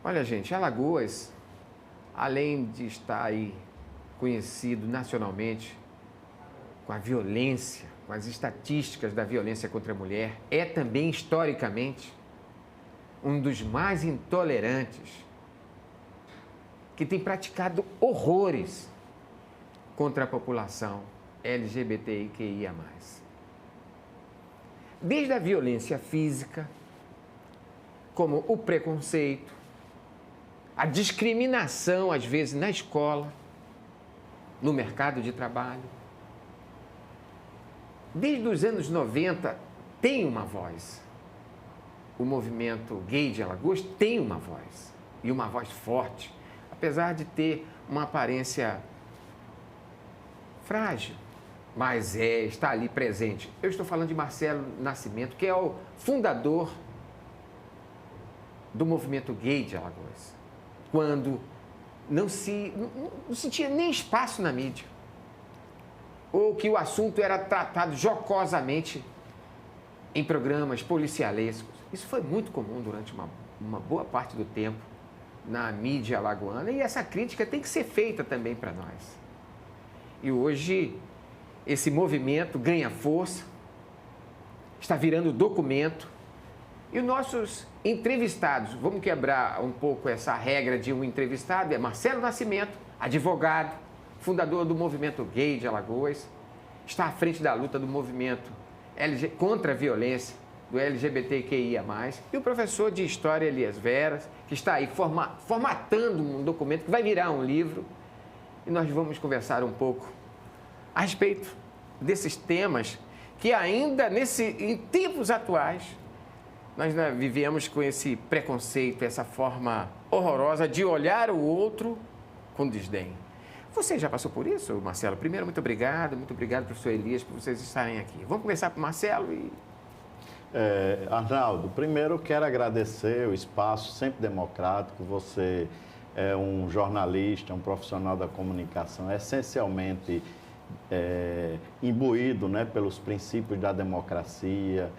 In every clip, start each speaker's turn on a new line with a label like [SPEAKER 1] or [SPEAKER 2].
[SPEAKER 1] Olha, gente, Alagoas, além de estar aí conhecido nacionalmente com a violência, com as estatísticas da violência contra a mulher, é também historicamente um dos mais intolerantes, que tem praticado horrores contra a população LGBTQIA+. Desde a violência física, como o preconceito, a discriminação, às vezes, na escola, no mercado de trabalho. Desde os anos 90, tem uma voz. O movimento gay de Alagoas tem uma voz, e uma voz forte, apesar de ter uma aparência frágil, mas está ali presente. Eu estou falando de Marcelo Nascimento, que é o fundador do movimento gay de Alagoas, quando não tinha nem espaço na mídia, ou que o assunto era tratado jocosamente em programas policialescos. Isso foi muito comum durante uma boa parte do tempo na mídia alagoana, e essa crítica tem que ser feita também para nós. E hoje esse movimento ganha força, está virando documento, e os nossos entrevistados, vamos quebrar um pouco essa regra de um entrevistado, é Marcelo Nascimento, advogado, fundador do movimento gay de Alagoas, está à frente da luta do movimento contra a violência do LGBTQIA+, e o professor de História Elias Veras, que está aí formatando um documento que vai virar um livro, e nós vamos conversar um pouco a respeito desses temas que ainda em tempos atuais nós vivemos com esse preconceito, essa forma horrorosa de olhar o outro com desdém. Você já passou por isso, Marcelo? Primeiro, muito obrigado, professor Elias, por vocês estarem aqui. Vamos começar com o Marcelo e...
[SPEAKER 2] Arnaldo, primeiro eu quero agradecer o espaço sempre democrático. Você é um jornalista, um profissional da comunicação, essencialmente imbuído, né, pelos princípios da democracia,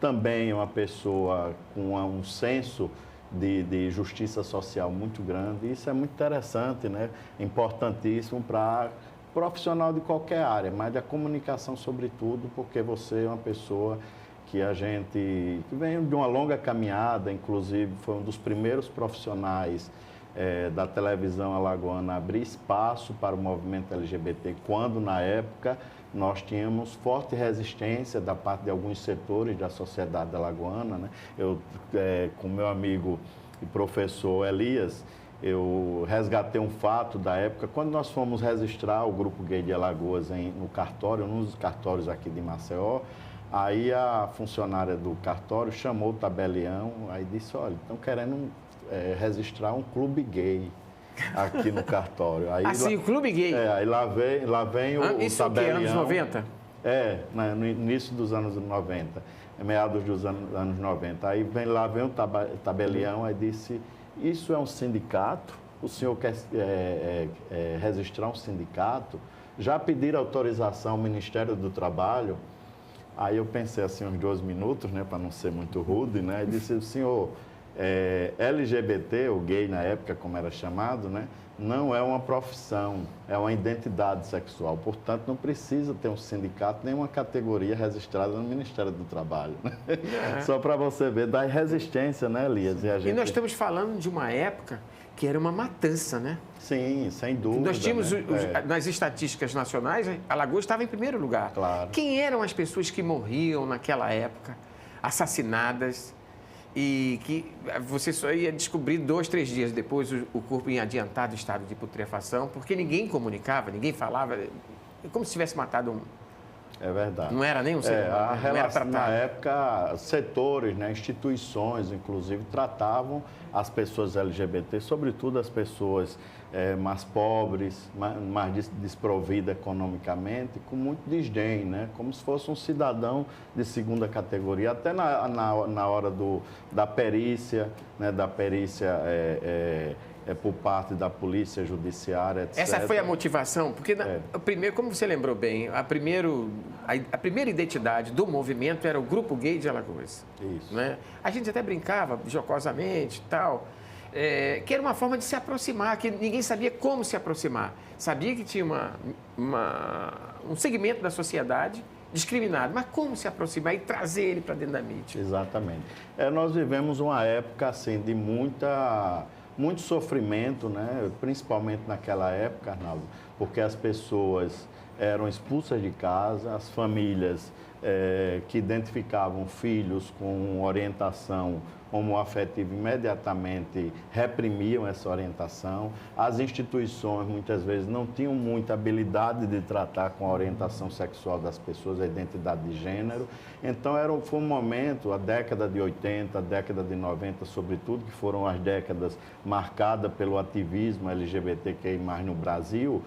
[SPEAKER 2] também uma pessoa com um senso de justiça social muito grande. Isso é muito interessante, né? Importantíssimo para profissional de qualquer área, mas da comunicação sobretudo, porque você é uma pessoa que que vem de uma longa caminhada, inclusive foi um dos primeiros profissionais da televisão alagoana a abrir espaço para o movimento LGBT, quando na época nós tínhamos forte resistência da parte de alguns setores da sociedade alagoana, né? Eu, com meu amigo e professor Elias, eu resgatei um fato da época, quando nós fomos registrar o Grupo Gay de Alagoas no cartório, num dos cartórios aqui de Maceió, aí a funcionária do cartório chamou o tabelião, aí disse, olha, estão querendo registrar um clube gay aqui no cartório. Aí,
[SPEAKER 1] assim, o clube gay?
[SPEAKER 2] Aí lá vem o
[SPEAKER 1] isso
[SPEAKER 2] tabelião.
[SPEAKER 1] Isso anos 90?
[SPEAKER 2] No início dos anos 90, meados dos anos 90. Aí lá vem o tabelião, aí disse, isso é um sindicato? O senhor quer registrar um sindicato? Já pediram autorização ao Ministério do Trabalho? Aí eu pensei assim uns 2 minutos, né, para não ser muito rude, né, e disse, o senhor, LGBT, o gay na época, como era chamado, né, não é uma profissão, é uma identidade sexual. Portanto, não precisa ter um sindicato, nem uma categoria registrada no Ministério do Trabalho. Né? Só para você ver, da resistência, né, Elias?
[SPEAKER 1] E nós estamos falando de uma época que era uma matança, né?
[SPEAKER 2] Sim, sem dúvida.
[SPEAKER 1] Nós tínhamos, nas estatísticas nacionais, Alagoas estava em primeiro lugar.
[SPEAKER 2] Claro.
[SPEAKER 1] Quem eram as pessoas que morriam naquela época, assassinadas, e que você só ia descobrir 2, 3 dias depois o corpo em adiantado estado de putrefação, porque ninguém comunicava, ninguém falava, como se tivesse matado um...
[SPEAKER 2] É verdade.
[SPEAKER 1] Não era nem um ser humano, não era tratado.
[SPEAKER 2] Na época, setores, né, instituições, inclusive, tratavam as pessoas LGBT, sobretudo as pessoas mais pobres, mais desprovidas economicamente, com muito desdém, né, como se fosse um cidadão de segunda categoria. Até na hora da perícia, né, por parte da polícia judiciária, etc.
[SPEAKER 1] Essa foi a motivação? Porque, primeiro, como você lembrou bem, a primeira identidade do movimento era o Grupo Gay de Alagoas.
[SPEAKER 2] Isso.
[SPEAKER 1] Né? A gente até brincava jocosamente e tal, que era uma forma de se aproximar, que ninguém sabia como se aproximar. Sabia que tinha um segmento da sociedade discriminado, mas como se aproximar e trazer ele para dentro da mídia?
[SPEAKER 2] Exatamente. Nós vivemos uma época assim de muito sofrimento, né? Principalmente naquela época, Arnaldo, porque as pessoas eram expulsas de casa, as famílias que identificavam filhos com orientação homoafetiva imediatamente reprimiam essa orientação. As instituições muitas vezes não tinham muita habilidade de tratar com a orientação sexual das pessoas, a identidade de gênero. Então foi um momento, a década de 80, a década de 90 sobretudo, que foram as décadas marcadas pelo ativismo LGBTQI+, no Brasil.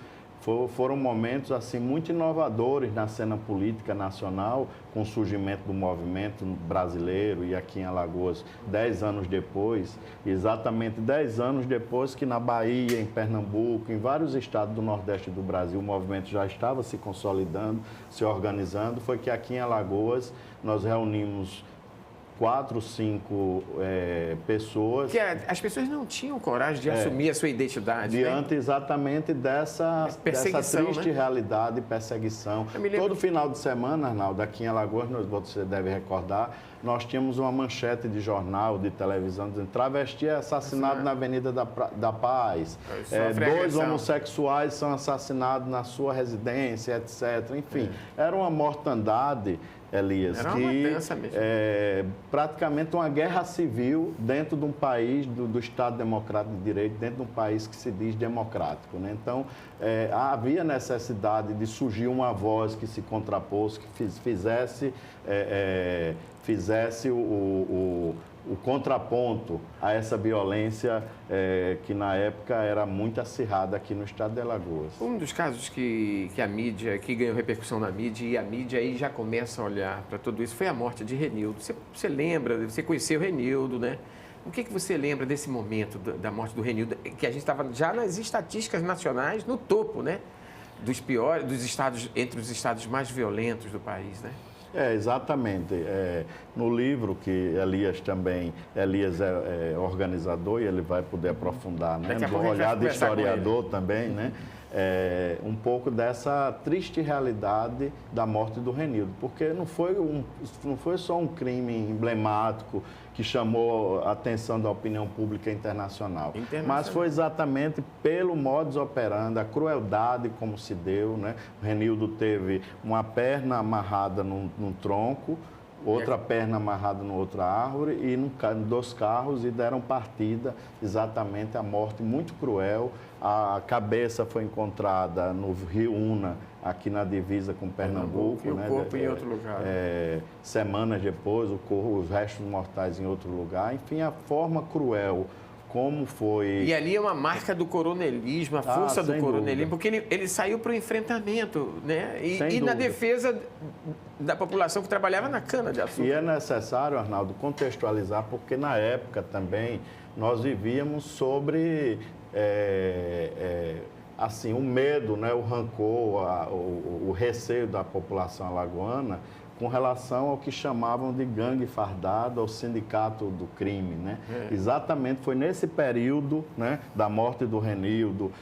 [SPEAKER 2] Foram momentos assim muito inovadores na cena política nacional, com o surgimento do movimento brasileiro e aqui em Alagoas 10 anos depois, exatamente 10 anos depois que na Bahia, em Pernambuco, em vários estados do Nordeste do Brasil, o movimento já estava se consolidando, se organizando, foi que aqui em Alagoas nós reunimos 4, 5 pessoas.
[SPEAKER 1] Que as pessoas não tinham coragem de assumir a sua identidade.
[SPEAKER 2] Diante exatamente dessa triste
[SPEAKER 1] né?
[SPEAKER 2] realidade e perseguição. Todo final de semana, Arnaldo, aqui em Alagoas, você deve recordar, nós tínhamos uma manchete de jornal, de televisão, dizendo travesti é assassinado na Avenida da Paz, 2 homossexuais são assassinados na sua residência, etc. Enfim, era uma mortandade, Elias,
[SPEAKER 1] era uma matança mesmo.
[SPEAKER 2] Praticamente uma guerra civil dentro de um país, do Estado Democrático de Direito, dentro de um país que se diz democrático, né? Então, havia necessidade de surgir uma voz que se contrapôs, que fizesse o contraponto a essa violência que na época era muito acirrada aqui no estado de Alagoas.
[SPEAKER 1] Um dos casos que a mídia, que ganhou repercussão na mídia, e a mídia aí já começa a olhar para tudo isso, foi a morte de Renildo. Você lembra, você conheceu o Renildo, né? O que você lembra desse momento da morte do Renildo, que a gente estava já nas estatísticas nacionais, no topo, né? Dos piores, dos estados, entre os estados mais violentos do país, né?
[SPEAKER 2] Exatamente. No livro que Elias é organizador e ele vai poder aprofundar, né? Do olhar de historiador também, né? Um pouco dessa triste realidade da morte do Renildo, porque não foi só um crime emblemático que chamou a atenção da opinião pública internacional, mas foi exatamente pelo modus operandi, a crueldade como se deu, né? O Renildo teve uma perna amarrada num tronco, outra perna amarrada em outra árvore e em 2 carros e deram partida, exatamente a morte muito cruel. A cabeça foi encontrada no Rio Una, aqui na divisa com Pernambuco.
[SPEAKER 1] E o corpo em outro lugar.
[SPEAKER 2] Semanas depois, os restos mortais em outro lugar. Enfim, a forma cruel como foi...
[SPEAKER 1] E ali é uma marca do coronelismo, a força do coronelismo, porque ele saiu para o enfrentamento, né? E na defesa da população que trabalhava na cana-de-açúcar.
[SPEAKER 2] E é necessário, Arnaldo, contextualizar, porque na época também nós vivíamos sobre... assim, o medo, né, o rancor, o receio da população alagoana com relação ao que chamavam de gangue fardada, ou sindicato do crime, né? Exatamente, foi nesse período, né, da morte do Renildo,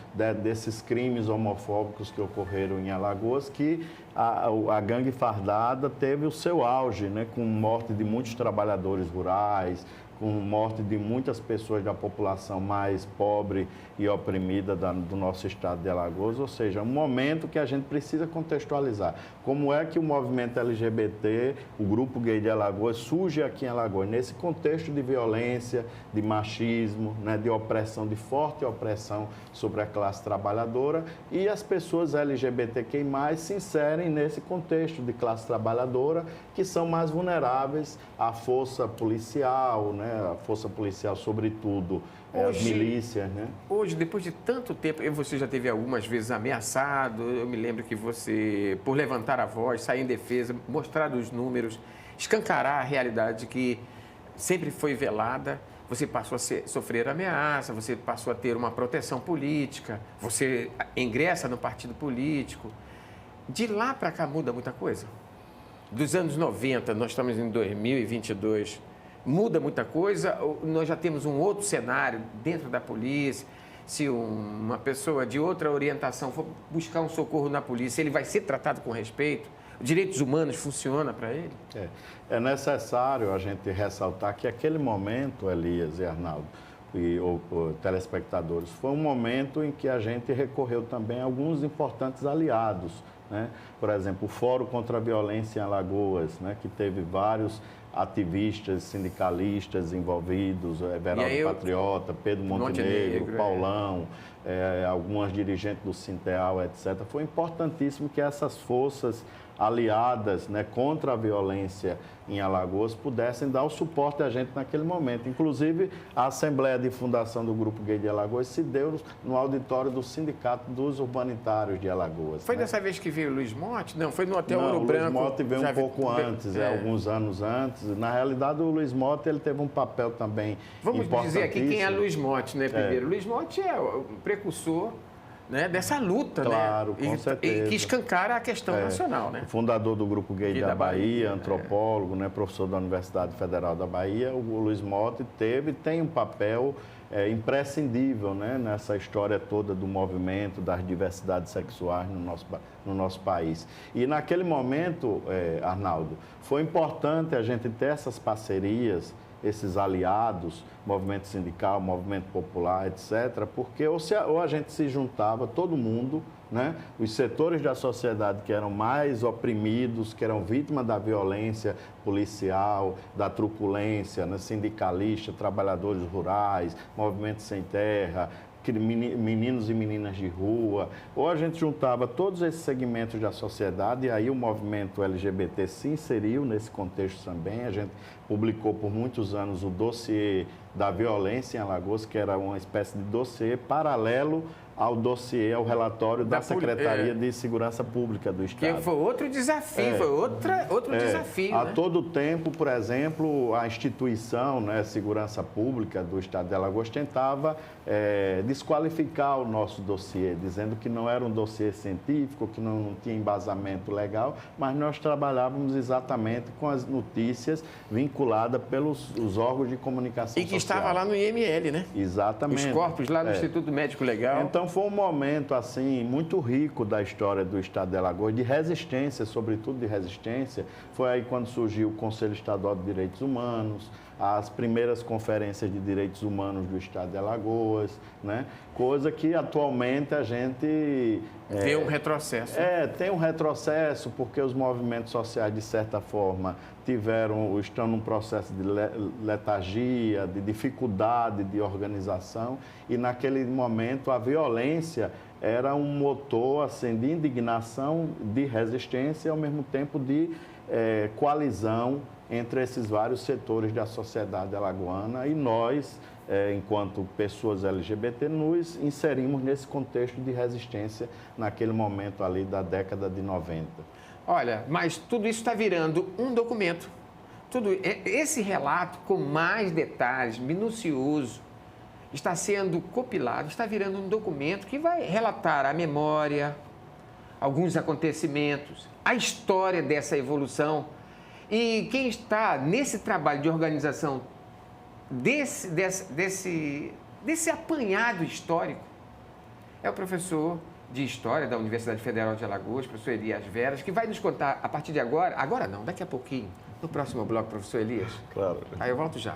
[SPEAKER 2] desses crimes homofóbicos que ocorreram em Alagoas, que a gangue fardada teve o seu auge, né, com morte de muitos trabalhadores rurais, com morte de muitas pessoas da população mais pobre e oprimida do nosso estado de Alagoas, ou seja, um momento que a gente precisa contextualizar. Como é que o movimento LGBT, o Grupo Gay de Alagoas, surge aqui em Alagoas, nesse contexto de violência, de machismo, né, de opressão, de forte opressão sobre a classe trabalhadora, e as pessoas LGBTQI+, se inserem nesse contexto de classe trabalhadora, que são mais vulneráveis à força policial, né, a força policial, sobretudo, as milícias, né?
[SPEAKER 1] Hoje, depois de tanto tempo, você já teve algumas vezes ameaçado, eu me lembro que você, por levantar a voz, sair em defesa, mostrar os números, escancarar a realidade que sempre foi velada, você passou a sofrer ameaça, você passou a ter uma proteção política, você ingressa no partido político. De lá para cá muda muita coisa? dos anos 90, nós estamos em 2022, muda muita coisa? Ou nós já temos um outro cenário dentro da polícia? Se uma pessoa de outra orientação for buscar um socorro na polícia, ele vai ser tratado com respeito? Os direitos humanos funcionam para ele?
[SPEAKER 2] É necessário a gente ressaltar que aquele momento, Elias e Arnaldo, e telespectadores, foi um momento em que a gente recorreu também a alguns importantes aliados, né? Por exemplo, o Fórum contra a Violência em Alagoas, né? Que teve vários ativistas, sindicalistas envolvidos, Everaldo Patriota, Pedro Montenegro, Paulão, algumas dirigentes do Sinteal, etc. Foi importantíssimo que essas forças aliadas, né, contra a violência em Alagoas pudessem dar o suporte a gente naquele momento. Inclusive, a Assembleia de Fundação do Grupo Gay de Alagoas se deu no auditório do Sindicato dos Urbanitários de Alagoas.
[SPEAKER 1] Foi dessa vez que veio o Luiz Motti? Não, foi no Hotel Ouro Branco.
[SPEAKER 2] O Luiz Motti veio um pouco antes, alguns anos antes. Na realidade, o Luiz Motti ele teve um papel também importantíssimo.
[SPEAKER 1] Vamos dizer aqui quem é Luiz Motti, né, primeiro? Luiz Motti é o precursor, né, dessa luta,
[SPEAKER 2] claro,
[SPEAKER 1] né?
[SPEAKER 2] Com certeza.
[SPEAKER 1] E que escancara a questão nacional, né?
[SPEAKER 2] Fundador do Grupo Gay da Bahia, antropólogo, né, professor da Universidade Federal da Bahia, o Luiz Motti tem um papel imprescindível, né, nessa história toda do movimento das diversidades sexuais no nosso país. E naquele momento, Arnaldo, foi importante a gente ter essas parcerias, esses aliados, movimento sindical, movimento popular, etc., porque ou a gente se juntava, todo mundo, né? Os setores da sociedade que eram mais oprimidos, que eram vítimas da violência policial, da truculência, né? Sindicalista, trabalhadores rurais, movimento sem terra, meninos e meninas de rua, ou a gente juntava todos esses segmentos da sociedade, e aí o movimento LGBT se inseriu nesse contexto também. A gente publicou por muitos anos o dossiê da violência em Alagoas, que era uma espécie de dossiê paralelo ao dossiê, ao relatório da Secretaria de Segurança Pública do Estado.
[SPEAKER 1] Que foi outro desafio, foi outro desafio.
[SPEAKER 2] A todo tempo, por exemplo, a instituição, né, Segurança Pública do Estado de Alagoas tentava desqualificar o nosso dossiê, dizendo que não era um dossiê científico, que não tinha embasamento legal, mas nós trabalhávamos exatamente com as notícias vinculadas pelos órgãos de comunicação social.
[SPEAKER 1] E que estava lá no IML, né?
[SPEAKER 2] Exatamente.
[SPEAKER 1] Os corpos lá no Instituto Médico Legal.
[SPEAKER 2] Então, foi um momento, assim, muito rico da história do Estado de Alagoas, de resistência, sobretudo de resistência. Foi aí quando surgiu o Conselho Estadual de Direitos Humanos, as primeiras conferências de direitos humanos do Estado de Alagoas, né? Coisa que atualmente a gente...
[SPEAKER 1] Vê um retrocesso.
[SPEAKER 2] Tem um retrocesso, porque os movimentos sociais, de certa forma, estão num processo de letargia, de dificuldade de organização, e naquele momento a violência era um motor assim, de indignação, de resistência e, ao mesmo tempo, de coalizão entre esses vários setores da sociedade alagoana, e nós, enquanto pessoas LGBT, nos inserimos nesse contexto de resistência naquele momento ali da década de 90.
[SPEAKER 1] Olha, mas tudo isso está virando um documento. Esse relato, com mais detalhes, minucioso, está sendo compilado, está virando um documento que vai relatar a memória, alguns acontecimentos, a história dessa evolução. E quem está nesse trabalho de organização desse apanhado histórico é o professor de História da Universidade Federal de Alagoas, professor Elias Veras, que vai nos contar a partir de agora não, daqui a pouquinho, no próximo bloco, professor Elias.
[SPEAKER 2] Claro.
[SPEAKER 1] Aí eu volto já.